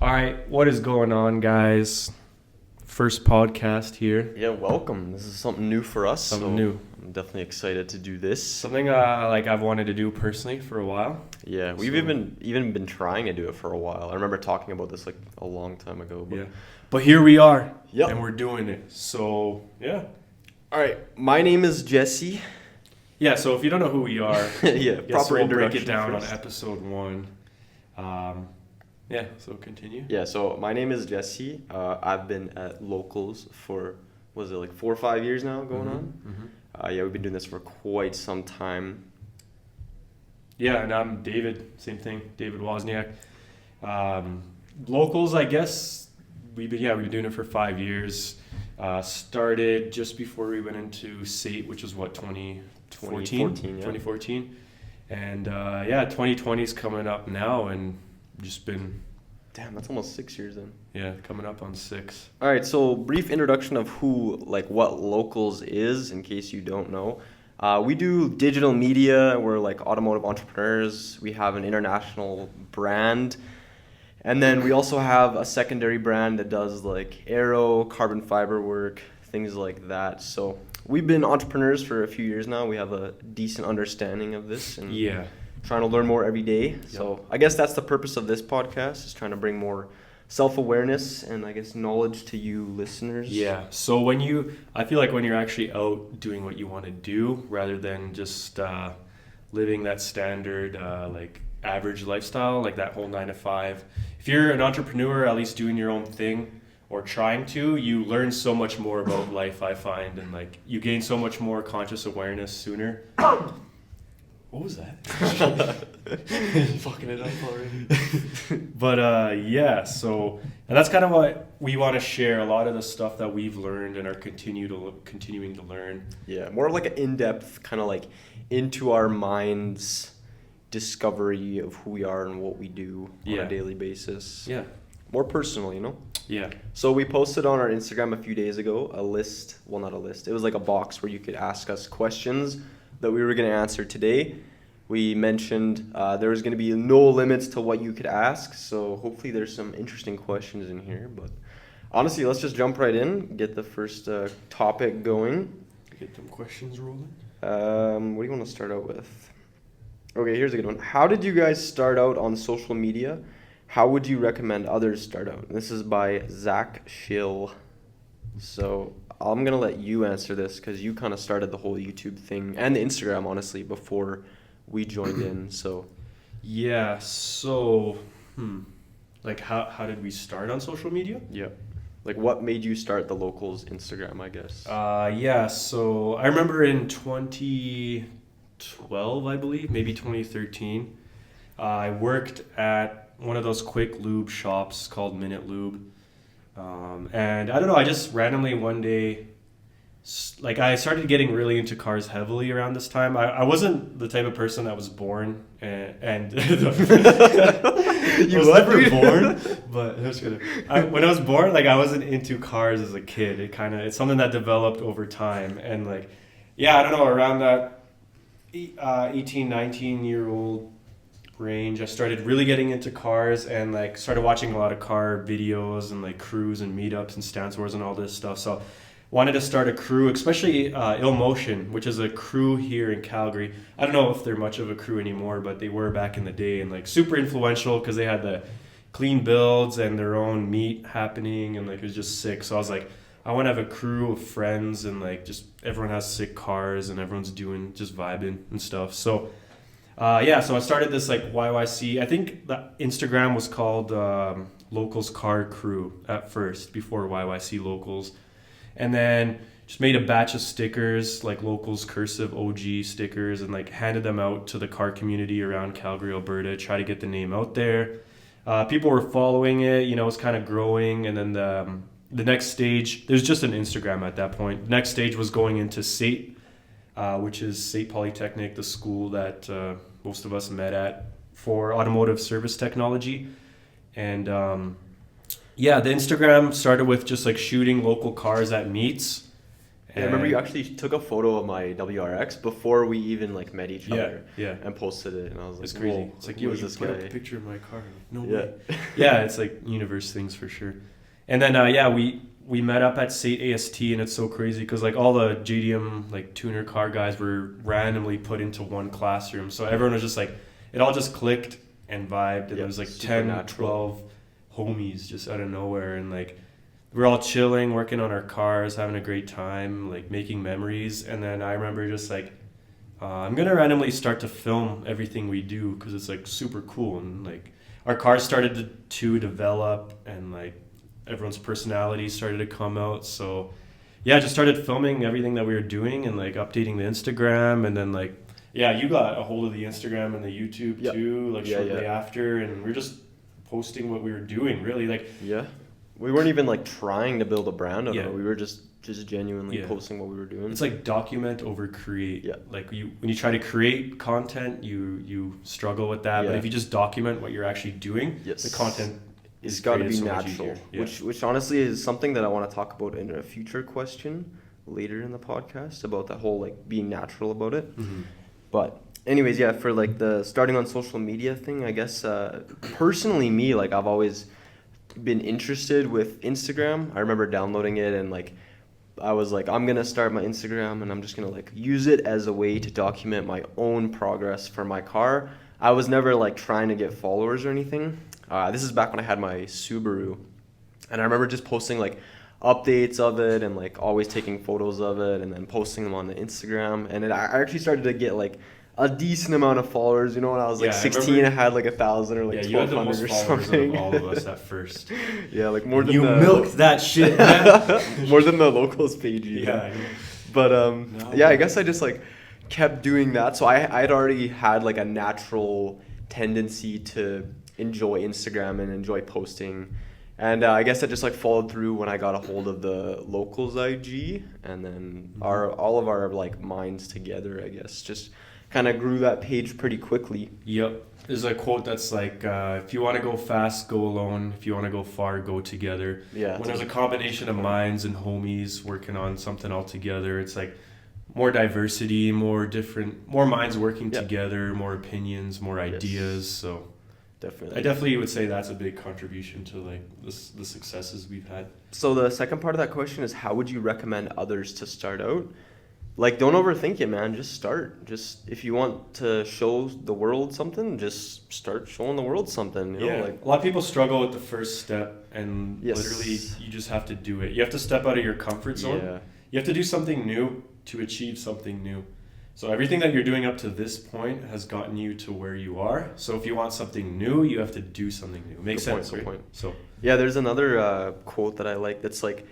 All right, what is going on, guys? First podcast here. Yeah, welcome. This is something new for us. Something new. I'm definitely excited to do this. Something I've wanted to do personally for a while. Yeah, we've even been trying to do it for a while. I remember talking about this like a long time ago. But here we are. Yep. And we're doing it. So yeah. All right, my name is Jesse. Yeah. So if you don't know who we are, yeah, proper we'll introduction. break it down first. on episode 1. Yeah. So continue. Yeah. So my name is Jesse. I've been at Lowcals for 4 or 5 years now going on. Mm-hmm. Yeah, we've been doing this for quite some time. Yeah, and I'm David. Same thing, David Wozniak. Locals, I guess. We've been doing it for 5 years. Started just before we went into SATE, which was 2014. 2014. And 2020 is coming up now, and just been. Damn, that's almost 6 years in. Yeah, coming up on 6. All right, so brief introduction of what Locals is, in case you don't know. We do digital media. We're like automotive entrepreneurs. We have an international brand. And then we also have a secondary brand that does like aero, carbon fiber work, things like that. So we've been entrepreneurs for a few years now. We have a decent understanding of this. And trying to learn more every day. Yep. So I guess that's the purpose of this podcast, is trying to bring more self-awareness and I guess knowledge to you listeners. Yeah. So I feel like when you're actually out doing what you want to do, rather than just living that standard like average lifestyle, like that whole 9 to 5. If you're an entrepreneur, at least doing your own thing or trying to, you learn so much more about life, I find, and like you gain so much more conscious awareness sooner. What was that? Fucking it up already. But so and that's kind of what we want to share, a lot of the stuff that we've learned and are continuing to learn. Yeah, more like an in-depth kind of like into our minds discovery of who we are and what we do on a daily basis. Yeah. More personal, you know? Yeah. So we posted on our Instagram a few days ago a list, well, not a list, it was like a box where you could ask us questions that we were going to answer today. We mentioned there was going to be no limits to what you could ask, so hopefully there's some interesting questions in here. But honestly, let's just jump right in, get the first topic going. Get them questions rolling. What do you want to start out with? Okay, here's a good one. How did you guys start out on social media? How would you recommend others start out? This is by Zach Schill. So I'm going to let you answer this because you kind of started the whole YouTube thing and the Instagram, honestly, before we joined in. So yeah, so like how did we start on social media? Yeah. Like what made you start the Locals Instagram, I guess? So I remember in 2012, I believe, maybe 2013, I worked at one of those quick lube shops called Minute Lube. And I don't know, I just randomly one day, like I started getting really into cars heavily around this time. I wasn't the type of person that was born and You was never born, but when I was born, like I wasn't into cars as a kid. It's something that developed over time. And like, I don't know, around that 18, 19-year-old range, I started really getting into cars and like started watching a lot of car videos and like crews and meetups and stance wars and all this stuff. So wanted to start a crew, especially Ill Motion, which is a crew here in Calgary. I don't know if they're much of a crew anymore, but they were back in the day, and like super influential because they had the clean builds and their own meet happening, and like it was just sick. So I was like, I want to have a crew of friends and like just everyone has sick cars and everyone's doing just vibing and stuff. So so I started this like YYC. I think the Instagram was called Locals Car Crew at first, before YYC Locals. And then just made a batch of stickers, like Locals cursive OG stickers, and like handed them out to the car community around Calgary, Alberta, try to get the name out there. People were following it, it was kind of growing. And then the next stage, there's just an Instagram at that point. The next stage was going into SATE, which is SATE Polytechnic, the school that most of us met at for automotive service technology. And the Instagram started with just like shooting local cars at meets I remember you actually took a photo of my WRX before we even like met each other. Yeah. And posted it, and I was like, It's crazy. whoa, It's like, who yo, is you this put up guy? a picture of my car. No Yeah. way. Yeah, it's like universe things for sure. And then we met up at SAIT AST, and it's so crazy because like all the JDM like tuner car guys were randomly put into one classroom, so everyone was just like, it all just clicked and vibed, and there was like 10, 12 homies just out of nowhere, and like we're all chilling, working on our cars, having a great time, like making memories. And then I remember just like, I'm gonna randomly start to film everything we do because it's like super cool, and like our cars started to develop, and like everyone's personality started to come out. So yeah, I just started filming everything that we were doing and like updating the Instagram, and then like you got a hold of the Instagram and the YouTube too, like shortly after, and we're just posting what we were doing, really. Like we weren't even like trying to build a brand of it. We were just genuinely posting what we were doing. It's like document over create. Like when you try to create content, you struggle with that. But if you just document what you're actually doing, the content it's got to be natural. Which honestly is something that I want to talk about in a future question later in the podcast, about that whole like being natural about it. But anyways, for like the starting on social media thing, I guess personally me, like I've always been interested with Instagram. I remember downloading it, and like I was like, I'm gonna start my Instagram, and I'm just gonna like use it as a way to document my own progress for my car. I was never like trying to get followers or anything. This is back when I had my Subaru, and I remember just posting like updates of it, and like always taking photos of it and then posting them on the Instagram. And I actually started to get like a decent amount of followers, when I was like 16, I had like 1,000 or like 1,200 or something. Of all of us at first. Like more than you milked that shit, man. More than the Lowcals page. But I guess I just like kept doing that. So I had already had like a natural tendency to enjoy Instagram and enjoy posting. And I guess I just like followed through when I got a hold of the Lowcals IG, and then all of our like minds together, I guess, just kind of grew that page pretty quickly. There's a quote that's like, if you want to go fast, go alone. If you want to go far, go together. When there's a combination of minds and homies working on something all together, it's like more diversity, more minds working together, more opinions, more ideas. So definitely, I definitely would say that's a big contribution to like the successes we've had. So the second part of that question is, how would you recommend others to start out? Like, don't overthink it, man. Just start. Just if you want to show the world something, just start showing the world something. You know, like a lot of people struggle with the first step, and literally you just have to do it. You have to step out of your comfort zone. You have to do something new to achieve something new. So everything that you're doing up to this point has gotten you to where you are. So if you want something new, you have to do something new. Makes sense, right? Good point. So there's another quote that I like that's like,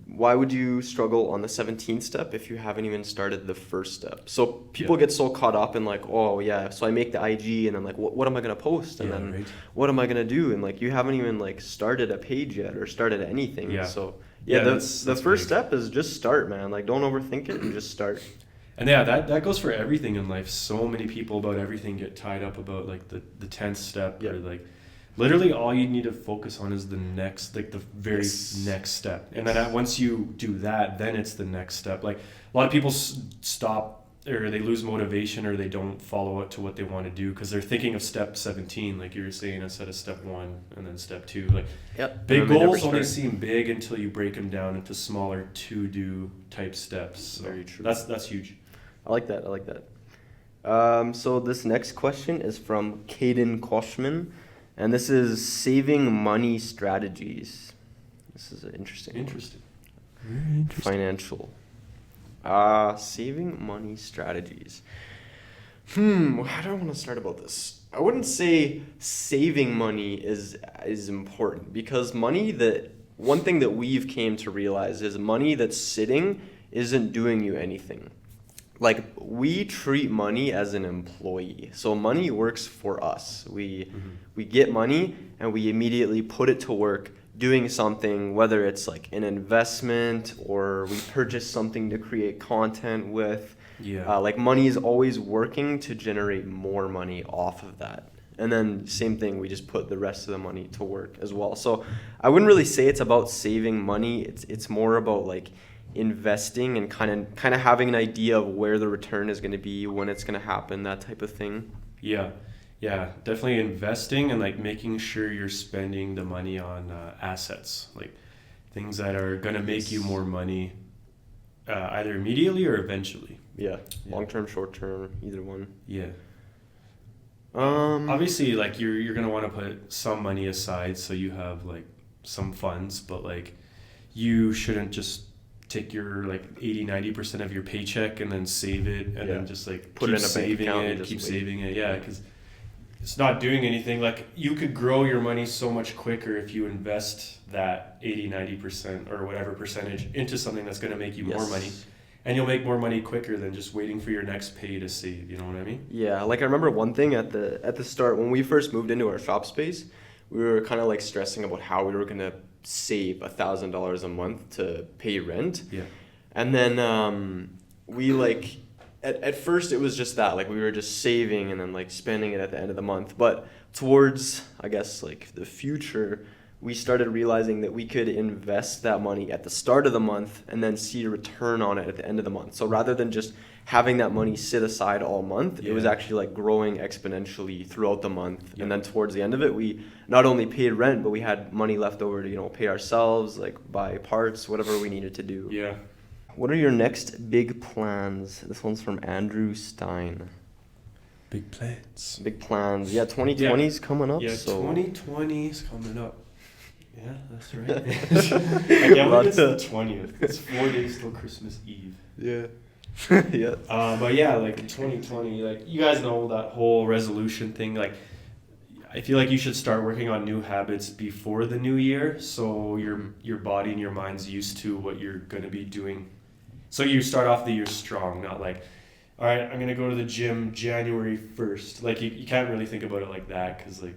why would you struggle on the 17th step if you haven't even started the first step? So people get so caught up in like, so I make the IG, and then like, what am I going to post? And then what am I going to do? And like, you haven't even like started a page yet or started anything. So the first step is just start, man. Like, don't overthink it and just start. And that goes for everything in life. So many people about everything get tied up about like the 10th step or like, literally all you need to focus on is the next, like the very next step. And then once you do that, then it's the next step. Like a lot of people stop, or they lose motivation, or they don't follow it to what they want to do because they're thinking of step 17, like you were saying, instead of step 1 and then step 2. Like big goals only seem big until you break them down into smaller to-do type steps. So very true. That's huge. I like that. So this next question is from Caden Koshman. And this is saving money strategies. This is interesting. Interesting. Very interesting. Financial. Saving money strategies. How do I want to start about this? I wouldn't say saving money is important, because one thing that we've came to realize is money that's sitting isn't doing you anything. Like, we treat money as an employee. So money works for us. We get money and we immediately put it to work doing something, whether it's like an investment or we purchase something to create content with. Like, money is always working to generate more money off of that. And then same thing, we just put the rest of the money to work as well. So I wouldn't really say it's about saving money. It's more about like investing and kind of having an idea of where the return is going to be, when it's going to happen, that type of thing. Yeah, yeah, definitely investing and like making sure you're spending the money on assets, like things that are gonna make you more money, either immediately or eventually. Yeah, long term, short term, either one. Yeah. Um, Obviously, like you're gonna want to put some money aside so you have like some funds, but like you shouldn't just take your like 80-90% of your paycheck and then save it and then just like Put keep it in a bank saving account it, and just keep wait. saving it. Yeah, because it's not doing anything. Like you could grow your money so much quicker if you invest that 80-90% or whatever percentage into something that's going to make you more money, and you'll make more money quicker than just waiting for your next pay to save. You know what I mean? Yeah, like I remember one thing at the start when we first moved into our shop space, we were kind of like stressing about how we were gonna save $1,000 a month to pay rent. Yeah. And then we like at first it was just that, like we were just saving and then like spending it at the end of the month. But towards, I guess, like the future, we started realizing that we could invest that money at the start of the month and then see a return on it at the end of the month. So rather than just having that money sit aside all month, it was actually like growing exponentially throughout the month. And then towards the end of it, we not only paid rent, but we had money left over to, pay ourselves, like buy parts, whatever we needed to do. Yeah. What are your next big plans? This one's from Andrew Stein. Big plans. Big plans. Yeah, 2020's coming up. Yeah, so 2020 is coming up. Yeah, that's right. I can't believe it's the 20th. It's 4 days till Christmas Eve. Yeah. Yeah. But yeah, like 2020, like you guys know that whole resolution thing. Like, I feel like you should start working on new habits before the new year, so your body and your mind's used to what you're gonna be doing. So you start off the year strong, not like, all right, I'm gonna go to the gym January 1st. Like you can't really think about it like that, because like,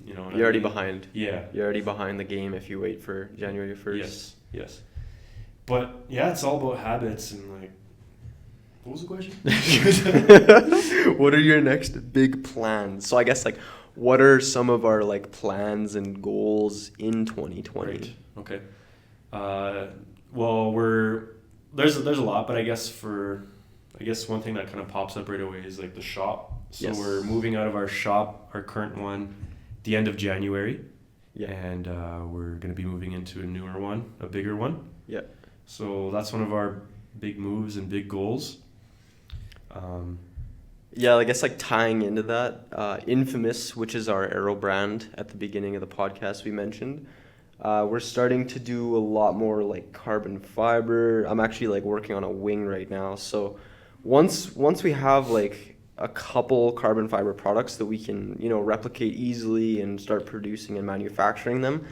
you know. You're already behind. Yeah. You're already behind the game if you wait for January 1st. Yes. But yeah, it's all about habits and like. What was the question? What are your next big plans? So I guess like, what are some of our like plans and goals in 2020? Right. Okay. Well, there's a lot, but I guess one thing that kind of pops up right away is like the shop. So we're moving out of our shop, our current one, the end of January. Yeah. And we're gonna be moving into a newer one, a bigger one. Yeah. So that's one of our big moves and big goals. Yeah, I guess like tying into that, Infamous, which is our aero brand at the beginning of the podcast we mentioned, we're starting to do a lot more like carbon fiber. I'm actually like working on a wing right now. So once we have like a couple carbon fiber products that we can, replicate easily and start producing and manufacturing them,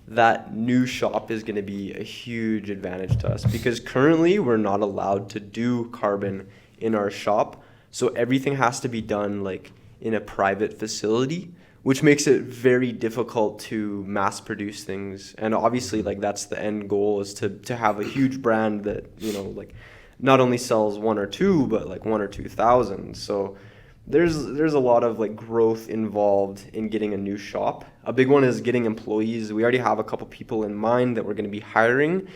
that new shop is going to be a huge advantage to us, because currently we're not allowed to do carbon in our shop. So everything has to be done like in a private facility, which makes it very difficult to mass produce things. And obviously like that's the end goal, is to have a huge brand that, like not only sells one or two, but like 1,000 or 2,000. So there's a lot of like growth involved in getting a new shop. A big one is getting employees. We already have a couple people in mind that we're going to be hiring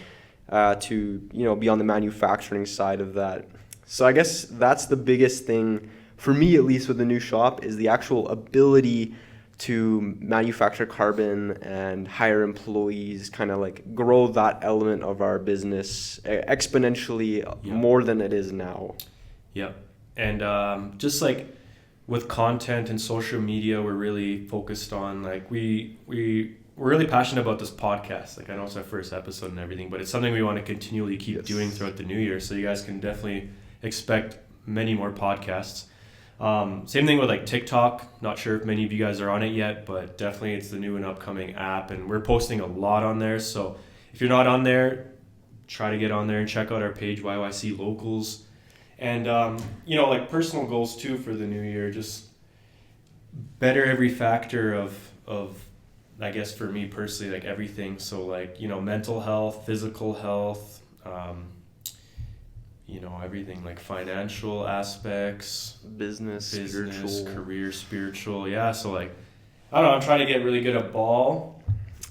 to be on the manufacturing side of that. So I guess that's the biggest thing for me, at least with the new shop, is the actual ability to manufacture carbon and hire employees, kind of like grow that element of our business exponentially more than it is now. Yeah. And just like with content and social media, we're really focused on like we're really passionate about this podcast. Like I know it's our first episode and everything, but it's something we want to continually keep doing throughout the new year. So you guys can definitely expect many more podcasts. Same thing with like TikTok. Not sure if many of you guys are on it yet, but definitely it's the new and upcoming app, and we're posting a lot on there. So if you're not on there, try to get on there and check out our page, YYC Lowcals. And like personal goals too for the new year, just better every factor of I guess for me personally, like everything. So like, mental health, physical health, everything like financial aspects, business, spiritual, career, spiritual. Yeah. So like, I don't know, I'm trying to get really good at ball.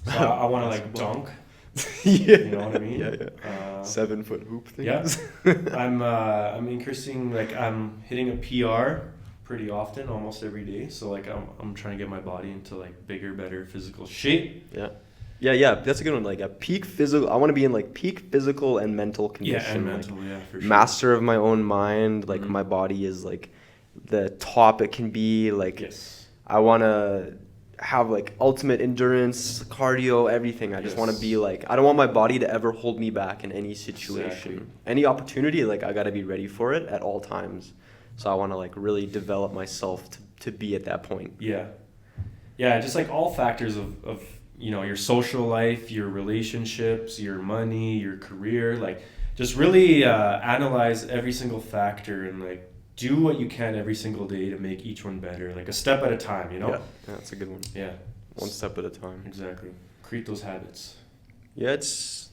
So I want to like dunk. Yeah. You know what I mean? Yeah. 7-foot hoop Yeah. things. I'm increasing, like I'm hitting a PR pretty often, almost every day. So like I'm trying to get my body into like bigger, better physical shape. Yeah, that's a good one. Like a peak physical, I want to be in like peak physical and mental condition. Yeah, and mental, for sure. Master of my own mind. Like my body is like the top it can be. Like yes. I want to have like ultimate endurance, cardio, everything. I just want to be like, I don't want my body to ever hold me back in any situation. Exactly. Any opportunity, like I got to be ready for it at all times. So I want to like really develop myself to be at that point. Yeah, just like all factors of you know, your social life, your relationships, your money, your career, like just really analyze every single factor and like do what you can every single day to make each one better, like a step at a time, you know? Yeah, that's a good one. Yeah. One step at a time. Exactly. Create those habits. Yeah, it's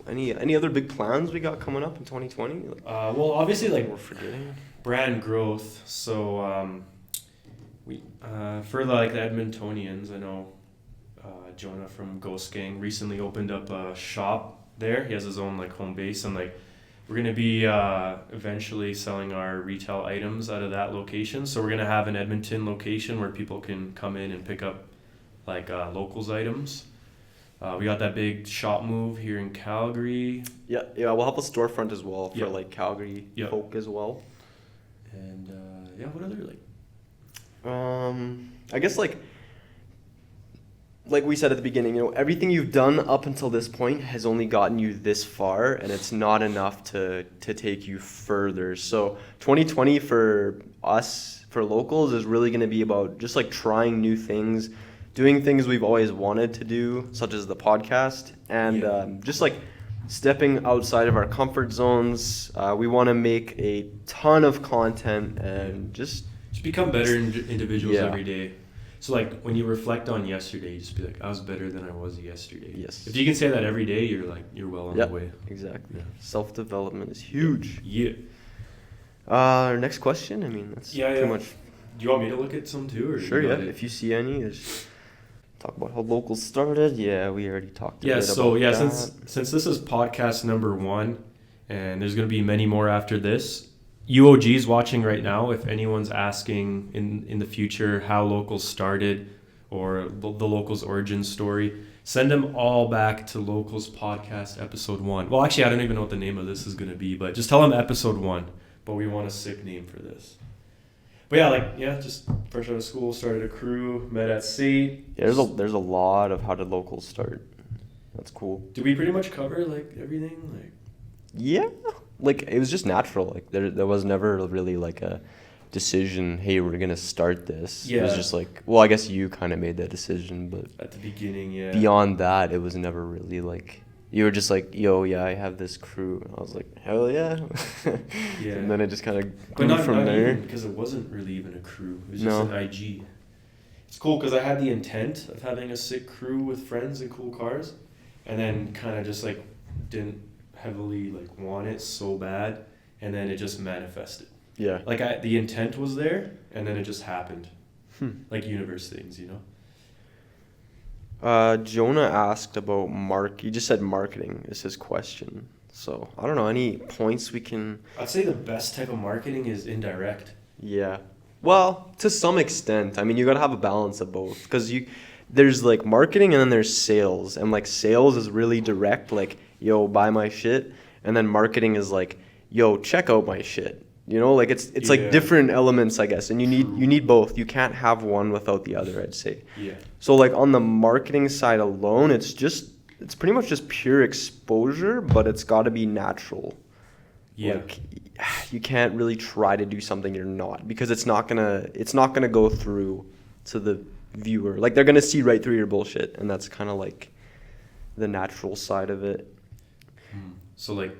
any other big plans we got coming up in 2020? Like, well, obviously, like we're forgetting brand growth. So we for like the Edmontonians, I know Jonah from Ghost Gang recently opened up a shop there. He has his own like home base, and like we're gonna be eventually selling our retail items out of that location. So we're gonna have an Edmonton location where people can come in and pick up like locals items. We got that big shop move here in Calgary. Yeah, we'll have a storefront as well for like Calgary folk as well. And what other like? I guess like we said at the beginning, you know, everything you've done up until this point has only gotten you this far, and it's not enough to take you further. So 2020 for us, for locals, is really going to be about just like trying new things, doing things we've always wanted to do, such as the podcast, and just like stepping outside of our comfort zones. We want to make a ton of content and just become better individuals every day. So like when you reflect on yesterday, just be like, I was better than I was yesterday. Yes. If you can say that every day, you're well on the way. Exactly. Yeah. Self-development is huge. Yeah. Our next question. I mean, that's pretty much. Do you want me to look at some too, or sure? Yeah. If you see any, just talk about how Lowcals started. Yeah, we already talked. About that. Since this is podcast number 1, and there's gonna be many more after this. UOG's watching right now. If anyone's asking in the future how Locals started or the Locals origin story, send them all back to Locals podcast episode 1. Well, actually, I don't even know what the name of this is going to be, but just tell them episode 1. But we want a sick name for this. But just fresh out of school, started a crew, met at SAIT. Yeah, there's a lot of how did Locals start. That's cool. Did we pretty much cover like everything? Like, yeah. Like, it was just natural. Like, there was never really, like, a decision, hey, we're going to start this. Yeah. It was just like, well, I guess you kind of made that decision, but... At the beginning, yeah. Beyond that, it was never really, like... You were just like, yo, yeah, I have this crew. And I was like, hell yeah. Yeah. And then it just kind of grew from there. Because it wasn't really even a crew. It was just an IG. It's cool because I had the intent of having a sick crew with friends and cool cars. And then kind of just, like, didn't heavily like want it so bad, and then it just manifested. Yeah. Like the intent was there, and then it just happened. Like universe things, you know. Jonah asked about he just said marketing is his question. So I don't know, any points we can... I'd say the best type of marketing is indirect. Yeah. Well, to some extent. I mean, you gotta have a balance of both, because there's like marketing and then there's sales, and like sales is really direct, like, yo, buy my shit, and then marketing is like, yo, check out my shit. You know, like it's like different elements, I guess, and you need both. You can't have one without the other, I'd say. Yeah. So like on the marketing side alone, it's pretty much just pure exposure, but it's got to be natural. Yeah. Like you can't really try to do something you're not, because it's not gonna go through to the viewer. Like they're gonna see right through your bullshit, and that's kind of like the natural side of it. So like,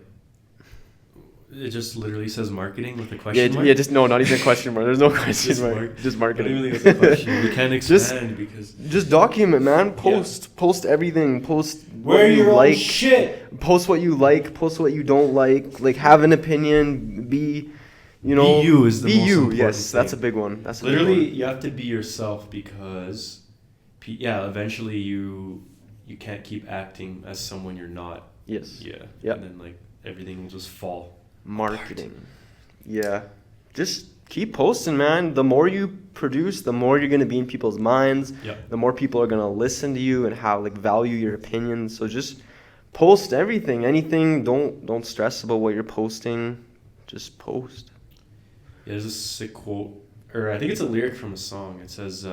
it just literally says marketing with a question mark? Yeah, just no, not even a question mark. There's no question mark. Just marketing. Literally with a question. We can't expand because... Just document, man. Post everything. Post where you like. Shit. Post what you like. Post what you don't like. Like, have an opinion. Be you is the most important thing. Yes, that's a big one. That's literally, you have to be yourself, because, eventually you can't keep acting as someone you're not. Yes. Yeah. Yep. And then everything will just fall. Marketing. Yeah. Just keep posting, man. The more you produce, the more you're going to be in people's minds. Yep. The more people are going to listen to you and have like value your opinions. So just post everything, anything. Don't stress about what you're posting. Just post. Yeah, there's a sick quote, or I think it's a lyric from a song. It says,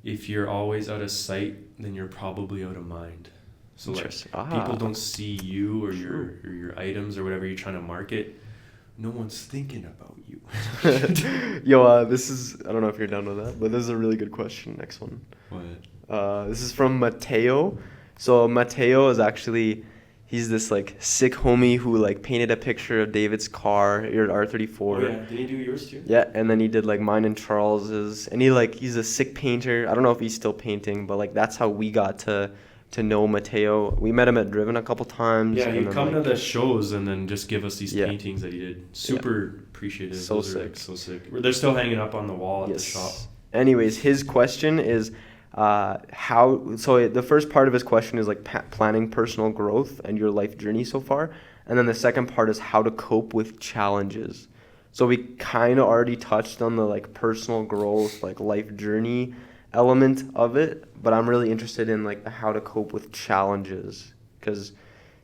if you're always out of sight, then you're probably out of mind. So like people don't see you or your items or whatever you're trying to market. No one's thinking about you. Yo, this is, I don't know if you're down with that, but this is a really good question. Next one. What? This is from Matteo. So Matteo is actually, he's this like sick homie who like painted a picture of David's car, your R34. Oh yeah, did he do yours too? Yeah, and then he did like mine and Charles's, and he's a sick painter. I don't know if he's still painting, but like that's how we got to know Matteo. We met him at Driven a couple times. Yeah, he'd come like, to the shows and then just give us these paintings that he did. Super appreciative. So Those sick. So sick. They're still hanging up on the wall at the shop. Anyways, his question is the first part of his question is like planning personal growth and your life journey so far. And then the second part is how to cope with challenges. So we kind of already touched on the like personal growth, like life journey element of it, but I'm really interested in like the how to cope with challenges, because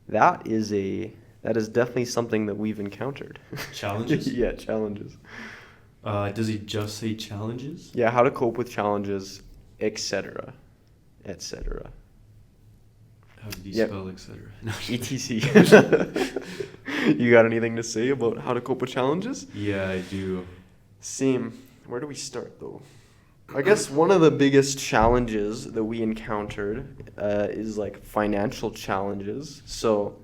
that is definitely something that we've encountered. Challenges? Yeah, challenges. Does he just say challenges? Yeah, how to cope with challenges, etc. etc. How did he spell etc.? No. etc. You got anything to say about how to cope with challenges? Yeah, I do. Same. Where do we start though? I guess one of the biggest challenges that we encountered is like financial challenges. So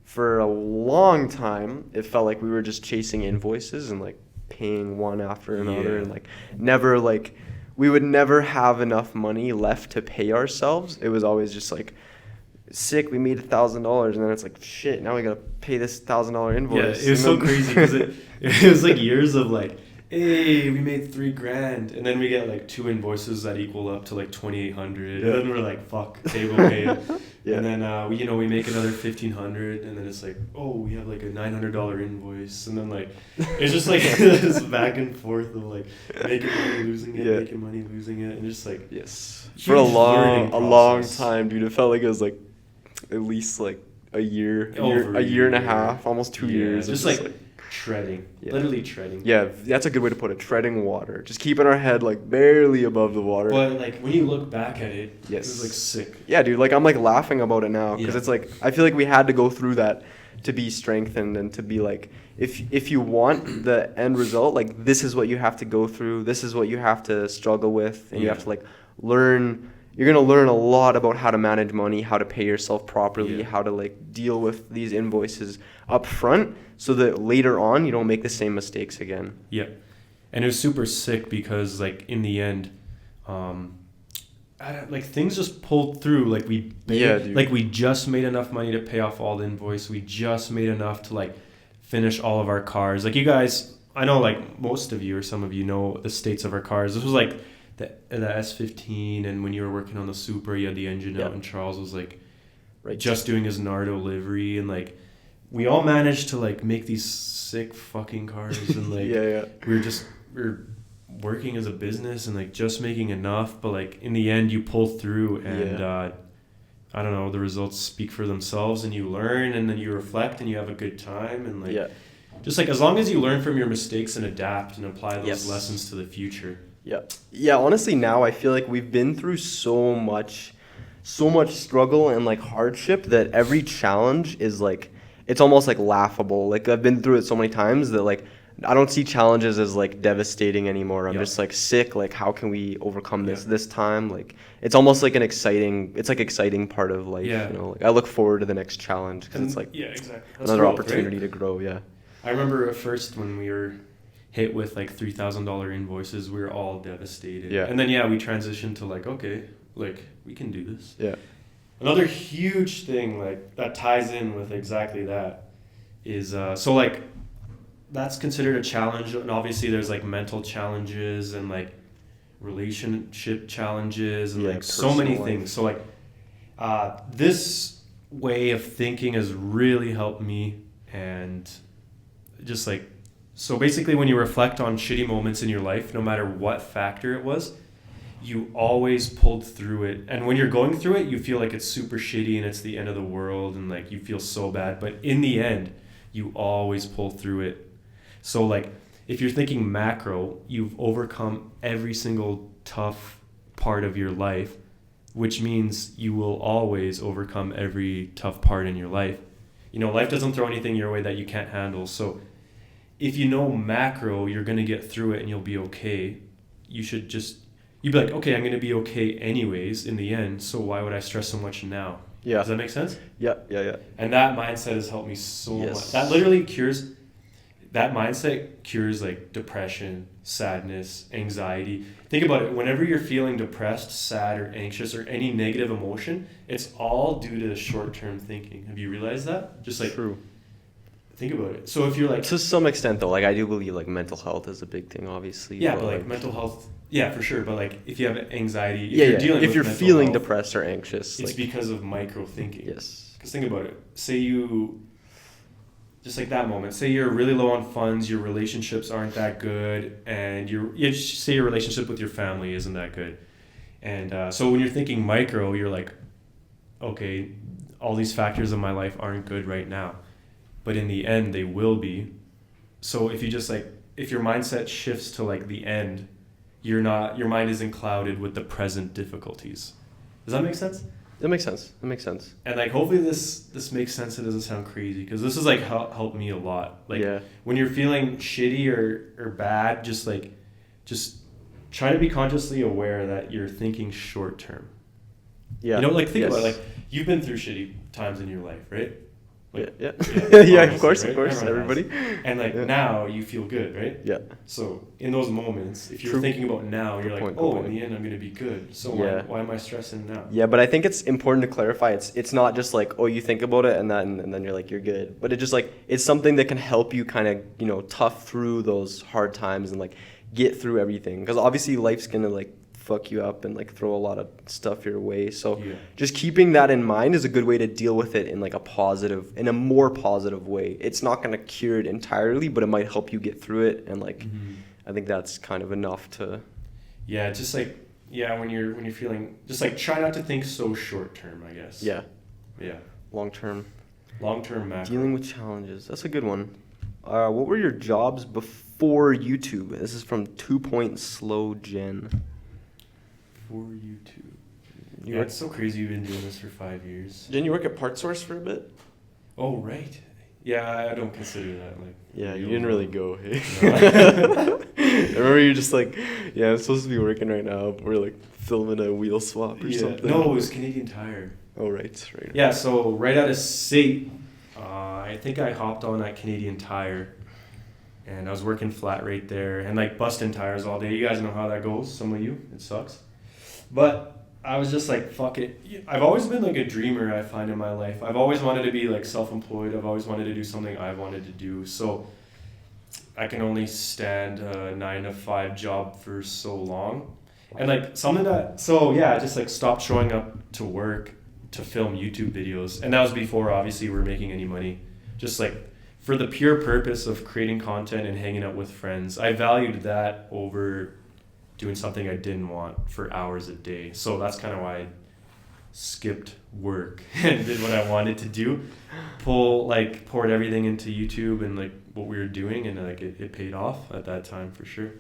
for a long time, it felt like we were just chasing invoices and like paying one after another, and like never like we would never have enough money left to pay ourselves. It was always just like, sick, we made $1,000, and then it's like, shit, now we gotta pay this $1,000 invoice. Yeah, it was so crazy because it was like years of like, hey, we made $3,000, and then we get like 2 invoices that equal up to like $2,800, and then we're like, fuck, okay, we'll pay it. Yeah. And then we make another $1,500, and then it's like, oh, we have like a $900 invoice, and then like it's just like this back and forth of like making money, losing it, making money, losing it, and just like for a long time, dude. It felt like it was like at least like a year and a half, almost 2 years. Just like treading, literally treading. Yeah, that's a good way to put it. Treading water, just keeping our head like barely above the water. But like when you look back at it, it was like sick. Yeah, dude. Like I'm like laughing about it now because it's like I feel like we had to go through that to be strengthened and to be like, if you want the end result, like this is what you have to go through. This is what you have to struggle with, and you have to like learn. You're going to learn a lot about how to manage money, how to pay yourself properly, how to like deal with these invoices up front so that later on you don't make the same mistakes again. Yeah. And it was super sick because like in the end, like things just pulled through. Like we just made enough money to pay off all the invoice. We just made enough to like finish all of our cars. Like you guys, I know like most of you or some of you know the states of our cars. This was like the S15, and when you were working on the Supra, you had the engine out, and Charles was like just doing his Nardo livery, and like we all managed to like make these sick fucking cars, and like we're working as a business and like just making enough, but like in the end you pull through, and I don't know, the results speak for themselves, and you learn, and then you reflect, and you have a good time, and like just like as long as you learn from your mistakes and adapt and apply those lessons to the future. Yeah, honestly now I feel like we've been through so much struggle and like hardship that every challenge is like, it's almost like laughable. Like I've been through it so many times that like I don't see challenges as like devastating anymore. I'm just like sick, like how can we overcome this time? Like it's almost like exciting part of life, you know? Like I look forward to the next challenge because it's like another opportunity to grow. I remember at first when we were hit with like $3,000 invoices, we were all devastated. And then we transitioned to like, okay, like we can do this. Another huge thing like that ties in with exactly that is so like that's considered a challenge, and obviously there's like mental challenges and like relationship challenges and like so many things. So like this way of thinking has really helped me And just like, so basically when you reflect on shitty moments in your life, no matter what factor it was, you always pulled through it. And when you're going through it, you feel like it's super shitty and it's the end of the world and like you feel so bad. But in the end, you always pull through it. So like, if you're thinking macro, you've overcome every single tough part of your life, which means you will always overcome every tough part in your life. You know, life doesn't throw anything your way that you can't handle. So if you know macro, you're going to get through it and you'll be okay. You'd be like, okay, I'm going to be okay anyways in the end. So why would I stress so much now? Yeah. Does that make sense? Yeah. And that mindset has helped me so much. That mindset cures like depression, sadness, anxiety. Think about it. Whenever you're feeling depressed, sad, or anxious, or any negative emotion, it's all due to short-term thinking. Have you realized that? Just like, true. Think about it. So if you're like, to some extent though, like I do believe like mental health is a big thing, obviously. yeah, but like mental health, yeah, for sure. But like if you have anxiety, if you're feeling health, depressed or anxious, it's like, because of micro thinking. Yes. Because think about it. Say you, just like that moment, say you're really low on funds, your relationships aren't that good, and say your relationship with your family isn't that good. And so when you're thinking micro, you're like, okay, all these factors in my life aren't good right now. But in the end, they will be. So if you just like, if your mindset shifts to like the end, your mind isn't clouded with the present difficulties. Does that make sense? That makes sense. And like, hopefully this makes sense. It doesn't sound crazy because this has like helped me a lot. Like when you're feeling shitty or bad, just try to be consciously aware that you're thinking short term. Yeah. You know, like think about it, like you've been through shitty times in your life, right? Like, yeah, of course, right? Everybody. And like now you feel good, right? Yeah. So in those moments, if you're thinking about now, you're like, in the end I'm gonna be good. So why am I stressing now? Yeah, but I think it's important to clarify. It's not just like, oh, you think about it and then you're like, you're good. But it's just like, it's something that can help you kind of, you know, tough through those hard times and like get through everything. Because obviously life's gonna like fuck you up and like throw a lot of stuff your way. So just keeping that in mind is a good way to deal with it in like in a more positive way. It's not going to cure it entirely, but it might help you get through it. And like, I think that's kind of enough to. Yeah. Just like, when you're feeling, just like try not to think so short term, I guess. Yeah. Long term macro. Dealing with challenges. That's a good one. What were your jobs before YouTube? This is from 2.slow Gen. For YouTube. It's so crazy you've been doing this for 5 years. Didn't you work at PartSource for a bit? Oh, right. Yeah, I don't consider that like. Yeah, you didn't really go. Hey. No. I remember you just like, I'm supposed to be working right now, but we're like filming a wheel swap or something. No, it was Canadian Tire. Oh, right. Yeah, so right out of SAIT, I think I hopped on that Canadian Tire. And I was working flat rate there and like busting tires all day. You guys know how that goes, some of you. It sucks. But I was just like, fuck it. I've always been like a dreamer, I find, in my life. I've always wanted to be like self-employed. I've always wanted to do something I've wanted to do. So I can only stand a 9-to-5 job for so long. And like I just like stopped showing up to work to film YouTube videos. And that was before obviously we were making any money. Just like for the pure purpose of creating content and hanging out with friends. I valued that over doing something I didn't want for hours a day. So that's kind of why I skipped work and did what I wanted to do. Poured everything into YouTube and like what we were doing, and like it paid off at that time for sure.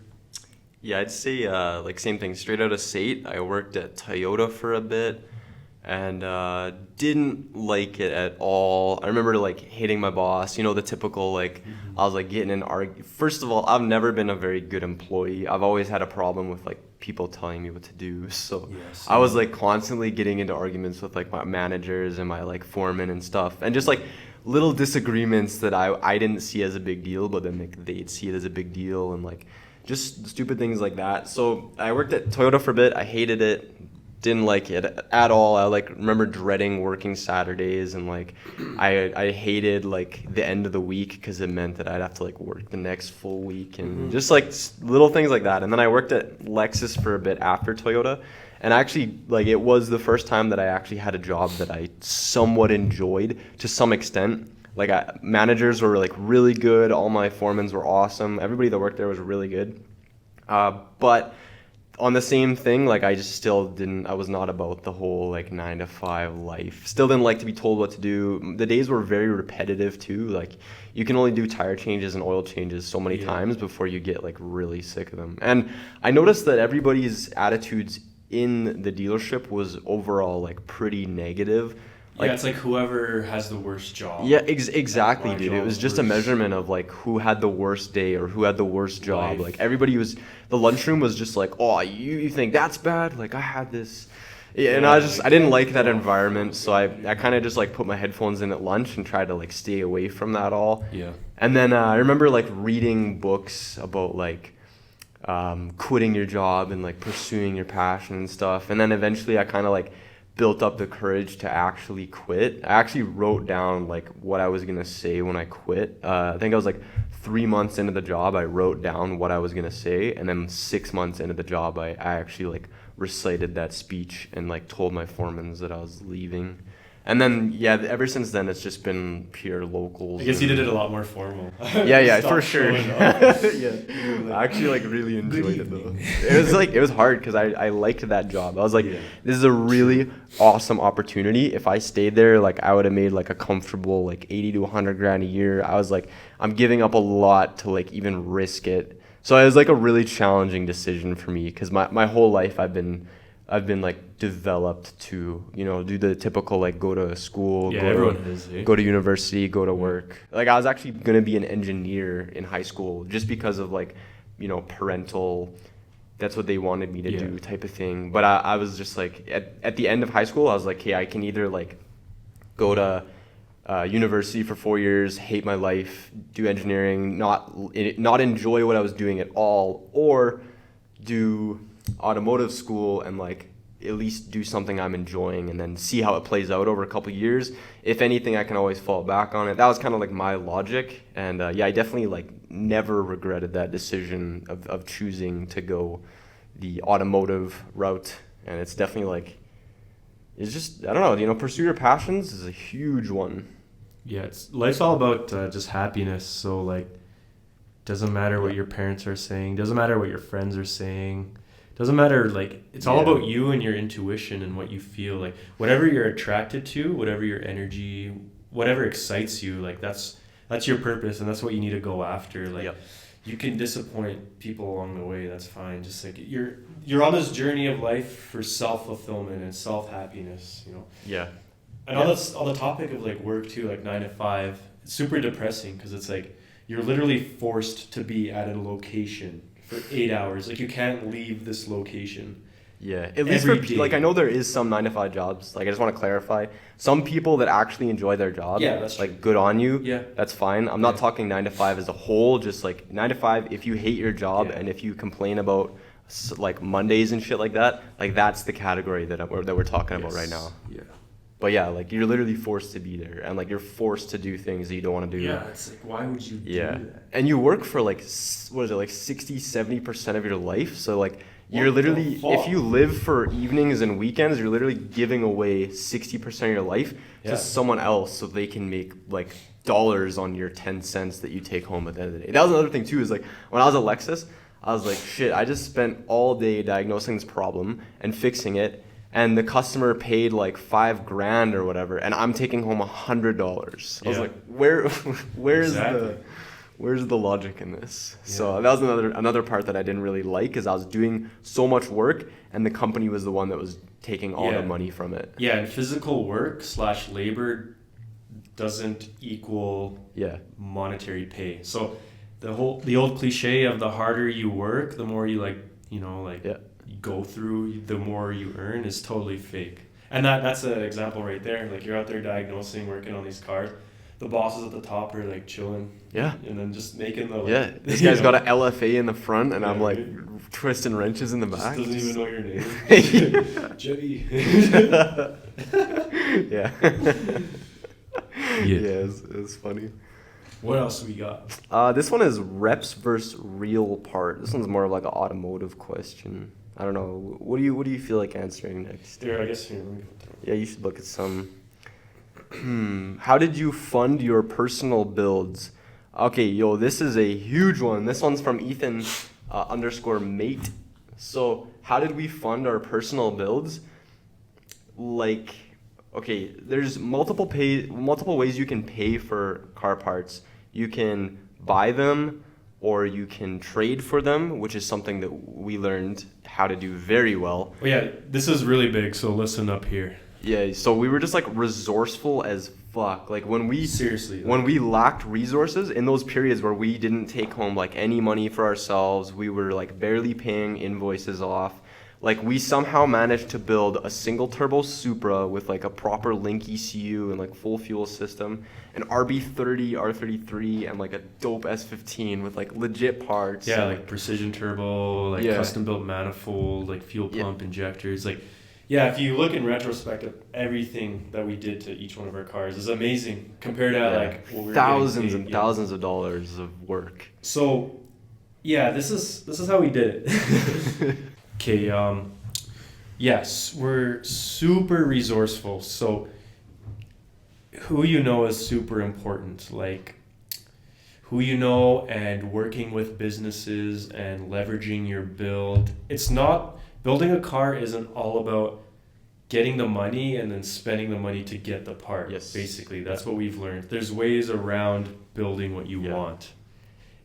Yeah, I'd say like same thing. Straight out of SAIT, I worked at Toyota for a bit and didn't like it at all. I remember like hating my boss, you know, the typical like I was like getting in First of all, I've never been a very good employee. I've always had a problem with like people telling me what to do. So I was like constantly getting into arguments with like my managers and my like foreman and stuff, and just like little disagreements that I didn't see as a big deal, but then like they'd see it as a big deal, and like just stupid things like that. So I worked at Toyota for a bit. I hated it. Didn't like it at all. I like remember dreading working Saturdays, and like I hated like the end of the week because it meant that I'd have to like work the next full week, and just like little things like that. And then I worked at Lexus for a bit after Toyota, and actually like it was the first time that I actually had a job that I somewhat enjoyed to some extent. Like managers were like really good. All my foremans were awesome. Everybody that worked there was really good. But on the same thing, like I just still didn't, I was not about the whole like 9 to 5 life. Still didn't like to be told what to do. The days were very repetitive too. Like you can only do tire changes and oil changes so many times before you get like really sick of them. And I noticed that everybody's attitudes in the dealership was overall like pretty negative. Like, it's like whoever has the worst job. Yeah, exactly, dude. It was just a measurement of like who had the worst day or who had the worst job. Like everybody was, the lunchroom was just like, oh, you think that's bad? Like I had this. Yeah, and I didn't like that environment. So I kind of just like put my headphones in at lunch and tried to like stay away from that all. Yeah. And then I remember like reading books about like quitting your job and like pursuing your passion and stuff. And then eventually I kind of like built up the courage to actually quit. I actually wrote down like what I was gonna say when I quit. I think I was like 3 months into the job. I wrote down what I was gonna say, and then 6 months into the job, I actually like recited that speech and like told my foremans that I was leaving. And then ever since then it's just been pure locals. I guess you did it a lot more formal. Yeah, for sure. Yeah, I actually like really enjoyed it though. It was hard because I liked that job. I was like, this is a really awesome opportunity. If I stayed there, like I would have made like a comfortable like 80 to 100 grand a year. I was like, I'm giving up a lot to like even risk it. So it was like a really challenging decision for me because my whole life I've been like developed to, you know, do the typical like go to school, go to university, go to work. Like I was actually going to be an engineer in high school just because of like, you know, parental, that's what they wanted me to do type of thing. But I was just like, at the end of high school, I was like, hey, I can either like go to university for 4 years, hate my life, do engineering, not enjoy what I was doing at all, or do automotive school and like at least do something I'm enjoying and then see how it plays out over a couple of years. If anything, I can always fall back on it. That was kind of like my logic. And I definitely like never regretted that decision of choosing to go the automotive route. And it's definitely like, it's just, I don't know, you know, pursue your passions is a huge one. Yeah, life's all about just happiness. So like, doesn't matter what your parents are saying, doesn't matter what your friends are saying. Doesn't matter, like, it's all about you and your intuition and what you feel. Like, whatever you're attracted to, whatever your energy, whatever excites you, like, that's your purpose and that's what you need to go after. Like, you can disappoint people along the way, that's fine. Just like, you're on this journey of life for self-fulfillment and self-happiness, you know? Yeah. And on the topic of, like, work, too, like, 9 to 5, it's super depressing because it's like, you're literally forced to be at a location for 8 hours. Like, you can't leave this location. Yeah, at least for like, I know there is some 9 to 5 jobs. Like, I just want to clarify, some people that actually enjoy their job. Yeah, that's like true. Good on you. Yeah, that's fine. I'm not talking 9 to 5 as a whole. Just like 9 to 5. If you hate your job and if you complain about like Mondays and shit like that, like that's the category that we're talking about right now. Yeah. But yeah, like you're literally forced to be there, and like you're forced to do things that you don't want to do. Yeah, it's like, why would you do that? And you work for like, what is it, like 60-70% of your life? So like you're literally, if you live for evenings and weekends, you're literally giving away 60% of your life to someone else so they can make like dollars on your 10 cents that you take home at the end of the day. That was another thing too, is like when I was at Lexus, I was like, shit, I just spent all day diagnosing this problem and fixing it. And the customer paid like $5,000 or whatever, and I'm taking home $100. I was like, where's the logic in this? Yeah. So that was another part that I didn't really like, is I was doing so much work, and the company was the one that was taking all the money from it. Yeah, and physical work / labor doesn't equal monetary pay. So the old cliche of the harder you work, the more you go through, the more you earn is totally fake. And that's an example right there. Like, you're out there diagnosing, working on these cars. The bosses at the top are like chilling. Yeah. And then just making the this guy's got an LFA in the front, and I'm like twisting wrenches in the back. Just doesn't even know your name. Jimmy. Yeah. It was funny. What else we got? This one is reps versus real part. This one's more of like an automotive question. I don't know. What do you feel like answering next? Here, I guess here. Yeah, you should look at some. How did you fund your personal builds? Okay, yo, this is a huge one. This one's from Ethan underscore mate. So, how did we fund our personal builds? Like, okay, there's multiple ways you can pay for car parts. You can buy them, or you can trade for them, which is something that we learned how to do very well. Well, yeah, this is really big, so listen up here. Yeah, so we were just like resourceful as fuck. Like when we lacked resources in those periods where we didn't take home like any money for ourselves, we were like barely paying invoices off. Like we somehow managed to build a single turbo Supra with like a proper Link ECU and like full fuel system, an RB30, R33, and like a dope S15 with like legit parts. Yeah, and, like precision turbo, like custom built manifold, like fuel pump injectors, like. Yeah, if you look in retrospect at everything that we did to each one of our cars is amazing compared to like what we were thousands and thousands of dollars of work. So, yeah, this is how we did it. Okay, yes, we're super resourceful. So, who you know is super important. Like, who you know and working with businesses and leveraging your build. It's not. Building a car isn't all about getting the money and then spending the money to get the part. Yes. Basically, that's what we've learned. There's ways around building what you want.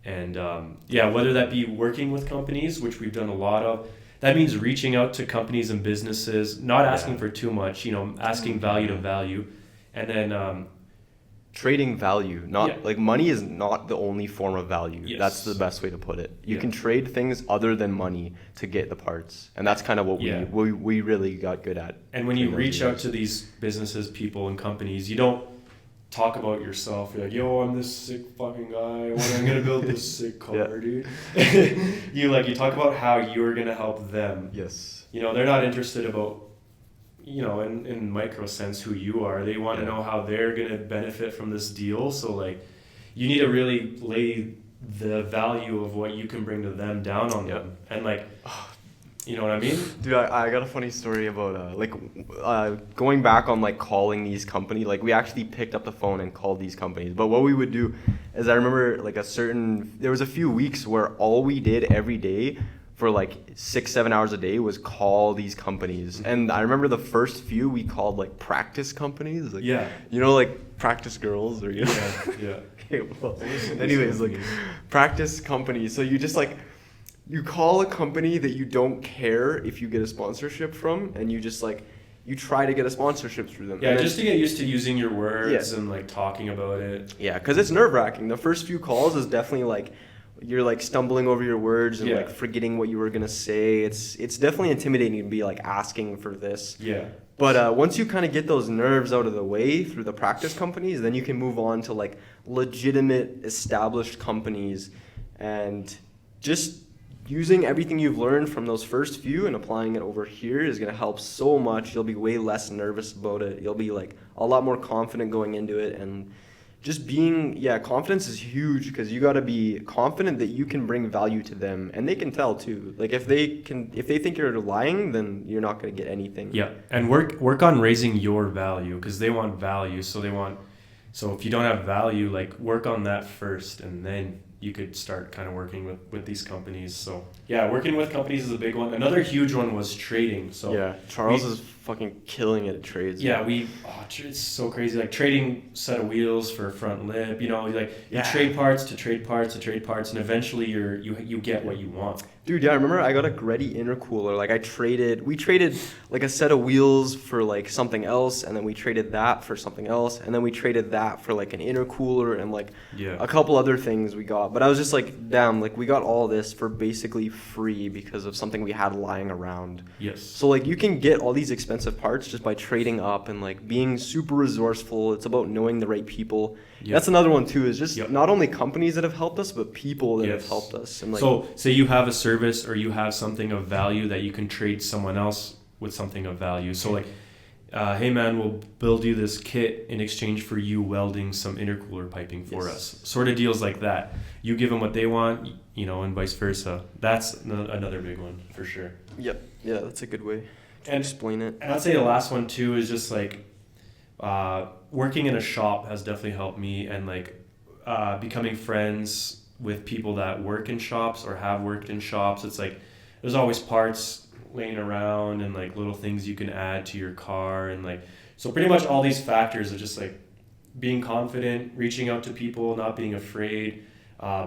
And whether that be working with companies, which we've done a lot of, that means reaching out to companies and businesses, not asking for too much, asking value to value. And then trading value, like money is not the only form of value. Yes. That's the best way to put it. You can trade things other than money to get the parts, and that's kind of what we really got good at. And when you reach out to these businesses, people, and companies, you don't talk about yourself. You're like, yo, I'm this sick fucking guy. I'm gonna build this sick car, dude. you talk about how you're gonna help them. Yes. They're not interested about. In micro sense, who you are. They want to know how they're going to benefit from this deal. So, like, you need to really lay the value of what you can bring to them down on them. And, like, you know what I mean? Dude, I got a funny story about, going back on, like, calling these companies. Like, we actually picked up the phone and called these companies. But what we would do is I remember, like, there was a few weeks where all we did every day for like 6-7 hours a day was call these companies. And I remember the first few we called like practice companies, like like practice girls or okay, well, anyways, like practice companies. So you just like you call a company that you don't care if you get a sponsorship from, and you just like you try to get a sponsorship through them. Yeah, just to get used to using your words and like talking about it. Yeah, because it's nerve-wracking. The first few calls is definitely like you're like stumbling over your words and like forgetting what you were gonna say. It's definitely intimidating to be like asking for this. Yeah. But once you kind of get those nerves out of the way through the practice companies, then you can move on to like legitimate established companies, and just using everything you've learned from those first few and applying it over here is gonna help so much. You'll be way less nervous about it. You'll be like a lot more confident going into it, and just being, confidence is huge because you got to be confident that you can bring value to them, and they can tell too. Like if they think you're lying, then you're not going to get anything. Yeah, and work on raising your value because they want value. So if you don't have value, like work on that first, and then you could start kind of working with these companies. So yeah, working with companies is a big one. Another huge one was trading. So Charles is fucking killing it at trades. Yeah, it's so crazy. Like trading set of wheels for a front lip. You trade parts to trade parts to trade parts, and eventually you get what you want. Dude, I remember I got a Greddy intercooler. Like we traded like a set of wheels for like something else, and then we traded that for something else, and then we traded that for like an intercooler and like a couple other things we got. But I was just like, damn, like we got all this for basically free because of something we had lying around. Yes. So like you can get all these expensive parts just by trading up and like being super resourceful. It's about knowing the right people. Yep. That's another one too, is just not only companies that have helped us, but people that have helped us. And like, so say you have a service or you have something of value that you can trade someone else with something of value. So like, hey man, we'll build you this kit in exchange for you welding some intercooler piping for us. Sort of deals like that. You give them what they want, and vice versa. That's another big one for sure. Yep. Yeah, that's a good way to explain it. And I'd say the last one too is just like Working in a shop has definitely helped me, and like becoming friends with people that work in shops or have worked in shops. It's like there's always parts laying around and like little things you can add to your car, and like so pretty much all these factors are just like being confident, reaching out to people, not being afraid,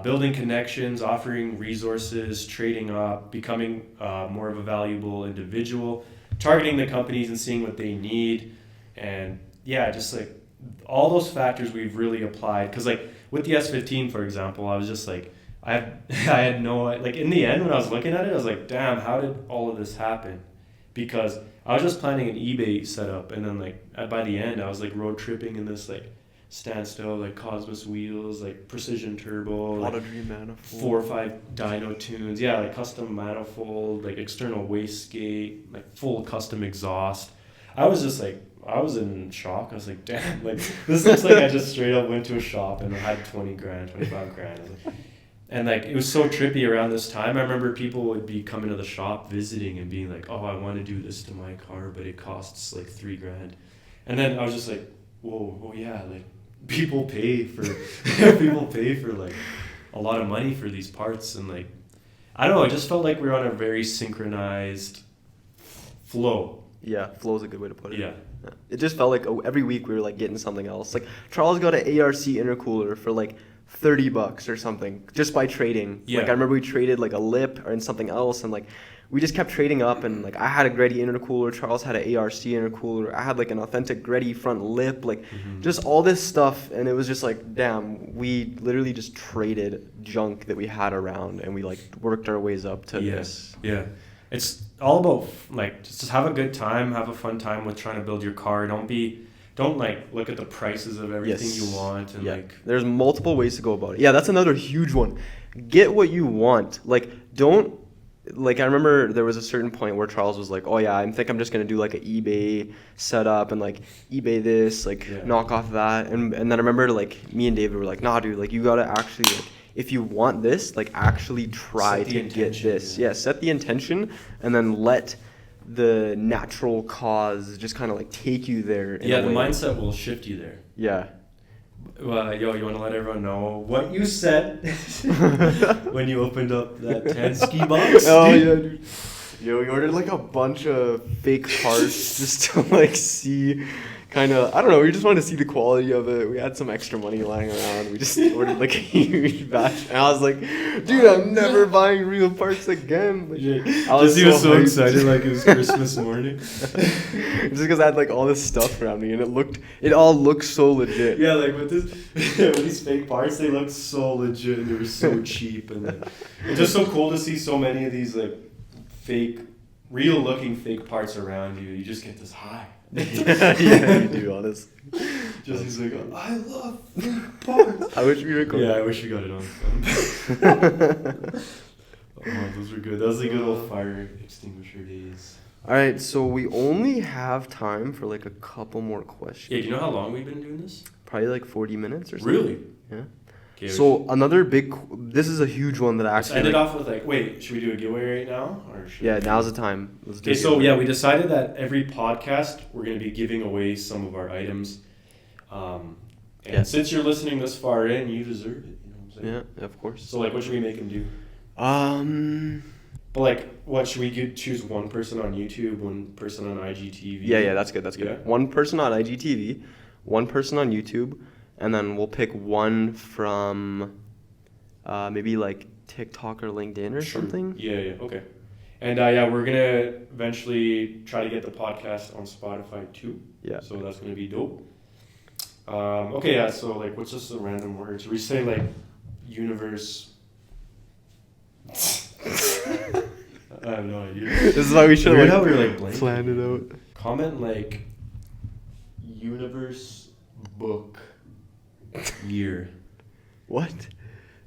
building connections, offering resources, trading up, becoming more of a valuable individual, targeting the companies and seeing what they need. And yeah, just like all those factors we've really applied. Because like with the S15, for example, I was just like, I had no, like in the end when I was looking at it, I was like, damn, how did all of this happen? Because I was just planning an eBay setup, and then like by the end, I was like road tripping in this like standstill, like Cosmos wheels, like precision turbo, like Auto-Dream manifold. 4 or 5 dyno tunes, yeah, like custom manifold, like external wastegate, like full custom exhaust. I was just like, I was in shock. I was like, damn, like this looks like I just straight up went to a shop and had 20 grand, 25 grand. And like it was so trippy around this time. I remember people would be coming to the shop visiting and being like, oh, I want to do this to my car, but it costs like 3 grand. And then I was just like, whoa, oh yeah, like people pay for like a lot of money for these parts. And like I don't know, it just felt like we were on a very synchronized flow. Yeah, flow is a good way to put it. Yeah. It just felt like every week we were like getting something else. Like Charles got an ARC intercooler for like $30 or something just by trading. Yeah. Like I remember we traded like a lip and something else, and like we just kept trading up. And like I had a Greddy intercooler, Charles had an ARC intercooler, I had like an authentic Greddy front lip, like just all this stuff. And it was just like, damn, we literally just traded junk that we had around, and we like worked our ways up to this. Yeah. It's all about like just have a good time, have a fun time with trying to build your car. Don't like look at the prices of everything Yes. you want, and like There's multiple ways to go about it. Yeah, that's another huge one. Get what you want. Like don't like I remember there was a certain point where Charles was like, "Oh yeah, I think I'm just gonna do like an eBay setup and like eBay this, like knock off that." And then I remember like me and David were like, "Nah, dude, like you gotta actually like if you want this, like actually try to get this. Yeah, set the intention and then let the natural cause just kind of like take you there. Yeah, the mindset will shift you there. Yeah. Yo, you want to let everyone know what you said when you opened up that Tansky box? Oh yeah, dude. Yo, we ordered like a bunch of fake parts just to like see kind of, I don't know, we just wanted to see the quality of it. We had some extra money lying around. We just ordered like a huge batch. And I was like, dude, I'm never buying real parts again. Like, I was so excited like it was Christmas morning. Just because I had like all this stuff around me and it all looked so legit. Yeah, like with these fake parts, they looked so legit and they were so cheap. And like, it's just so cool to see so many of these like fake, real looking fake parts around you. You just get this high. Yeah, you do, honestly. Just he's like, I love fake parts. I wish we recorded. Yeah, I wish we got it on film. Oh, those were good. That was the good old fire extinguisher days. All right, so we only have time for like a couple more questions. Yeah, do you know how long we've been doing this? Probably like 40 minutes or something. Really? Yeah. Okay, So another big, this is a huge one that I let's actually end it off with like, wait, should we do a giveaway right now? Or should Yeah, now's the time. Let's do Okay, it. so yeah, we decided that every podcast we're going to be giving away some of our items. And Yeah. since you're listening this far in, you deserve it. You know what I'm saying? Yeah, of course. So like, what should we make them do? But like, what should we choose? One person on YouTube, one person on IGTV. Yeah, that's good. That's good. Yeah? One person on IGTV, one person on YouTube, and then we'll pick one from maybe like TikTok or LinkedIn or True. something. Yeah, okay. And yeah, we're gonna eventually try to get the podcast on Spotify too. Yeah. So that's gonna be dope. Okay, yeah. So like, what's just a random word? Should we say like universe? I have no idea. This is why we should Weird like how we were like blanking. plan it out. Comment like universe book year. What?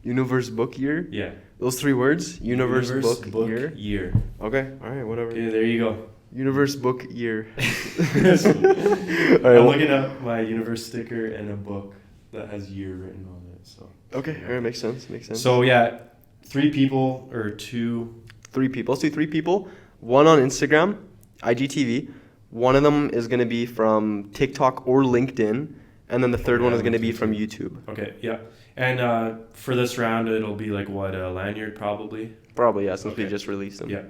Universe book year? Yeah. Those 3 words? Universe book year? year. Okay, alright, whatever. Okay, there you go. Universe book year. Alright, I'm looking at my universe sticker and a book that has year written on it. So. Okay, alright, makes sense. So yeah, 3 people or 2. 3 people. Let's do 3 people. 1 on Instagram, IGTV. One of them is going to be from TikTok or LinkedIn, and then the third one is going to be LinkedIn from too. YouTube. Okay, yeah. And for this round, it'll be like what, a lanyard probably? Probably, yeah, since we Okay. just released them. Yeah.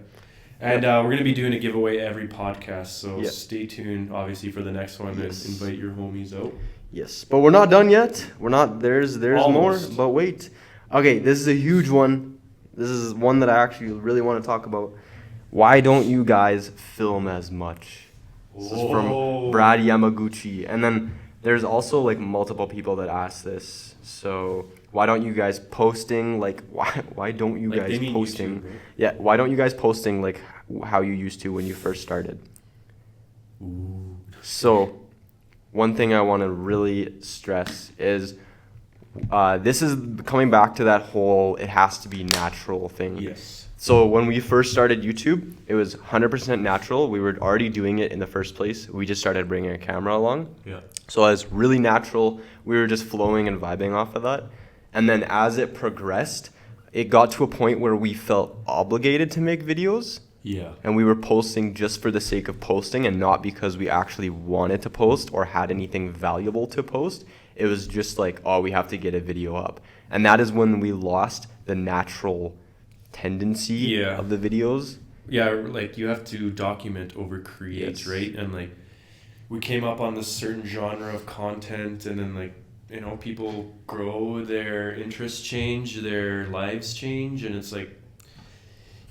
And we're going to be doing a giveaway every podcast, so Yeah. stay tuned, obviously, for the next one Yes. and invite your homies out. Yes, but we're not done yet. We're not. There's Almost. more, but wait. Okay, this is a huge one. This is one that I actually really want to talk about. Why don't you guys film as much? This is from Brad Yamaguchi. And then there's also like multiple people that ask this. So why don't you guys posting like why don't you Like, guys they mean posting? YouTube, right? Yeah, why don't you guys posting like how you used to when you first started? Ooh. So one thing I want to really stress is this is coming back to that whole it has to be natural thing. Yes. So when we first started YouTube, it was 100% natural. We were already doing it in the first place. We just started bringing a camera along. Yeah. So it was really natural. We were just flowing and vibing off of that. And then as it progressed, it got to a point where we felt obligated to make videos. Yeah. And we were posting just for the sake of posting and not because we actually wanted to post or had anything valuable to post. It was just like, oh, we have to get a video up. And that is when we lost the natural tendency Yeah. of the videos. Yeah, like you have to document over create, Yes. right? And like we came up on this certain genre of content, and then like, you know, people grow, their interests change, their lives change, and it's like,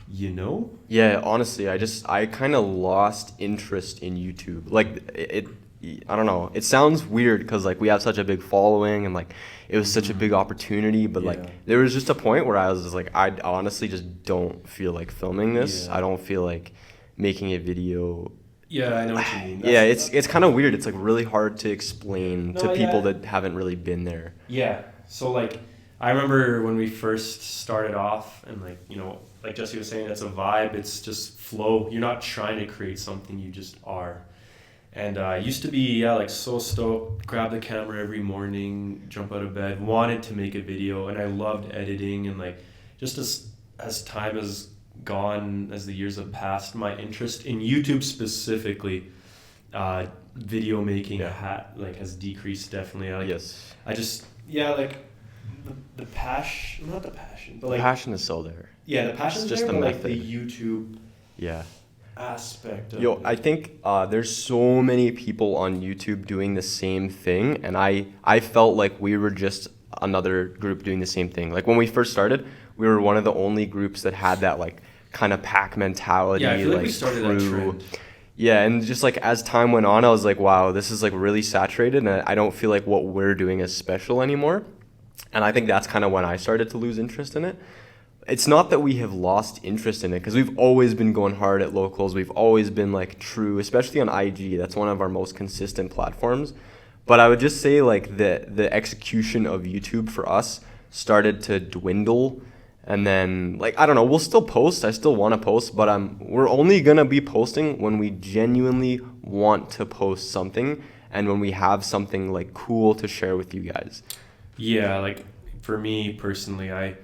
you know? Yeah, honestly, I kind of lost interest in YouTube. Like it I don't know. It sounds weird because like we have such a big following and like it was such a big opportunity, but Yeah. like there was just a point where I was just like I honestly just don't feel like filming this. Yeah. I don't feel like making a video. Yeah, I know what you mean. Yeah, it's kind of weird. It's like really hard to explain to No, people yeah. that haven't really been there. Yeah. So like I remember when we first started off, and like, you know, like Jesse was saying, it's a vibe, it's just flow. You're not trying to create something, you just are. And I used to be, like so stoked, grab the camera every morning, jump out of bed, wanted to make a video, and I loved editing. And like, just as time has gone, as the years have passed, my interest in YouTube specifically, video making has decreased definitely. Like, Yes. I just, like the passion, not the passion, but The like, passion is still there. yeah, the passion It's is just there, the but like the method. YouTube Yeah. aspect of Yo, it. I think there's so many people on YouTube doing the same thing, and I felt like we were just another group doing the same thing. Like when we first started, we were one of the only groups that had that like kind of pack mentality, Yeah, I feel like we like started that crew. trend. Yeah, and just like as time went on, I was like, wow, this is like really saturated, and I don't feel like what we're doing is special anymore. And I think that's kind of when I started to lose interest in it. It's not that we have lost interest in it, because we've always been going hard at Lowcals. We've always been like true, especially on IG. That's one of our most consistent platforms. But I would just say like the execution of YouTube for us started to dwindle. And then like, I don't know, we'll still post. I still want to post, but we're only going to be posting when we genuinely want to post something and when we have something like cool to share with you guys. Yeah, like for me personally, I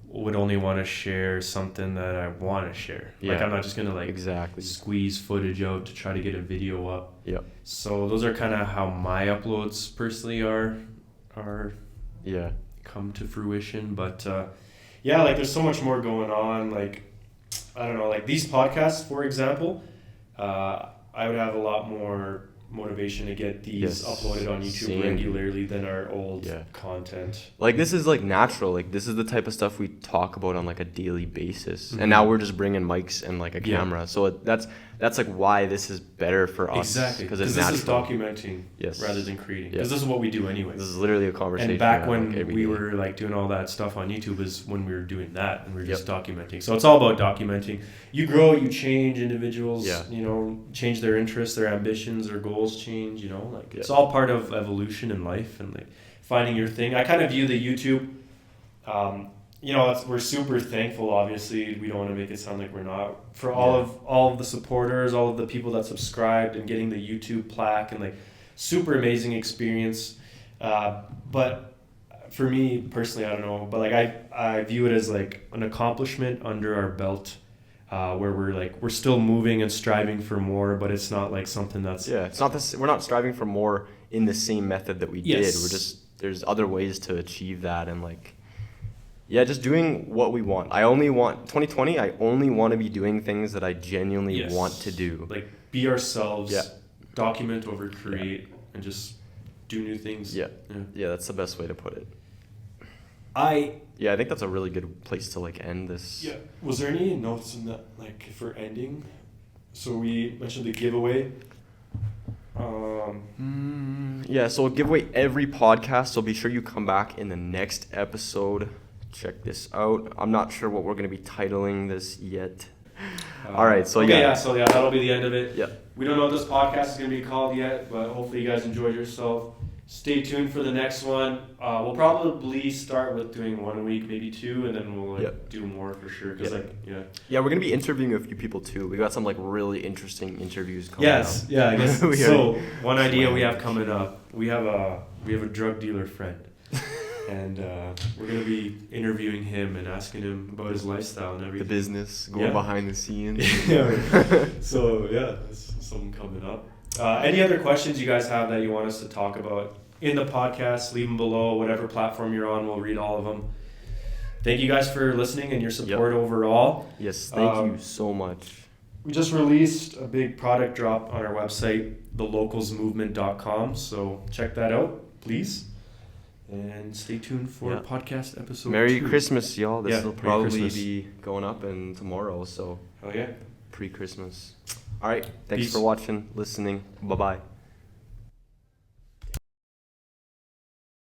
would only want to share something that I want to share. Like Yeah. I'm not just gonna like Exactly. squeeze footage out to try to get a video up. Yep. So those are kind of how my uploads personally are Yeah. come to fruition. But yeah, like there's so much more going on. Like I don't know, like these podcasts, for example, I would have a lot more motivation to get these Yes, uploaded on YouTube same. regularly than our old Yeah. content. Like this is like natural. Like this is the type of stuff we talk about on like a daily basis. Mhm. And now we're just bringing mics and like a Yeah. camera. So that's like why this is better for us. Exactly, Because because it's this is natural. documenting Yes. rather than creating. Yeah. Because this is what we do anyway. This is literally a conversation. And back we have, when like, every we day. were like doing all that stuff on YouTube is when we were doing that and we were just Yep. documenting. So it's all about documenting. You grow, you change. Individuals, Yeah. you know, change their interests, their ambitions, their goals change. You know, like it's Yep. all part of evolution in life and like finding your thing. I kind of view the YouTube. You know, we're super thankful. Obviously, we don't want to make it sound like we're not for all of the supporters, all of the people that subscribed and getting the YouTube plaque and like super amazing experience. But for me personally, I don't know, but like I view it as like an accomplishment under our belt. where we're still moving and striving for more, but it's not like something that's it's not this. We're not striving for more in the same method that we did. Yes. We're just there's other ways to achieve that, and like just doing what we want. 2020. I only want to be doing things that I genuinely Yes. want to do. like be ourselves, Yeah. document over create, and just do new things. Yeah, that's the best way to put it. I I think that's a really good place to like end this. Yeah. Was there any notes in that, like, for ending? So we mentioned the giveaway. So we'll give away every podcast, so be sure you come back in the next episode. Check this out. I'm not sure what we're going to be titling this yet. All right, so that'll be the end of it. Yeah. We don't know what this podcast is going to be called yet, but hopefully you guys enjoyed yourself. Stay tuned for the next one. We'll probably start with doing 1 week, maybe 2, and then we'll do more for sure. Cause we're gonna be interviewing a few people too. We got some like really interesting interviews coming up. Yeah, I guess. So one idea we have coming up, we have a drug dealer friend, and we're gonna be interviewing him and asking him about his lifestyle and everything. The business, going behind the scenes. So that's something coming up. Any other questions you guys have that you want us to talk about in the podcast, leave them below. Whatever platform you're on, we'll read all of them. Thank you guys for listening and your support overall. Yes, thank you so much. We just released a big product drop on our website, thelocalsmovement.com, so check that out, please. And stay tuned for podcast episode 2. Merry Christmas, y'all. This will probably Christmas. be going up and tomorrow, so Hell yeah. pre-Christmas. All right, thanks Peace. for watching, listening. Bye-bye.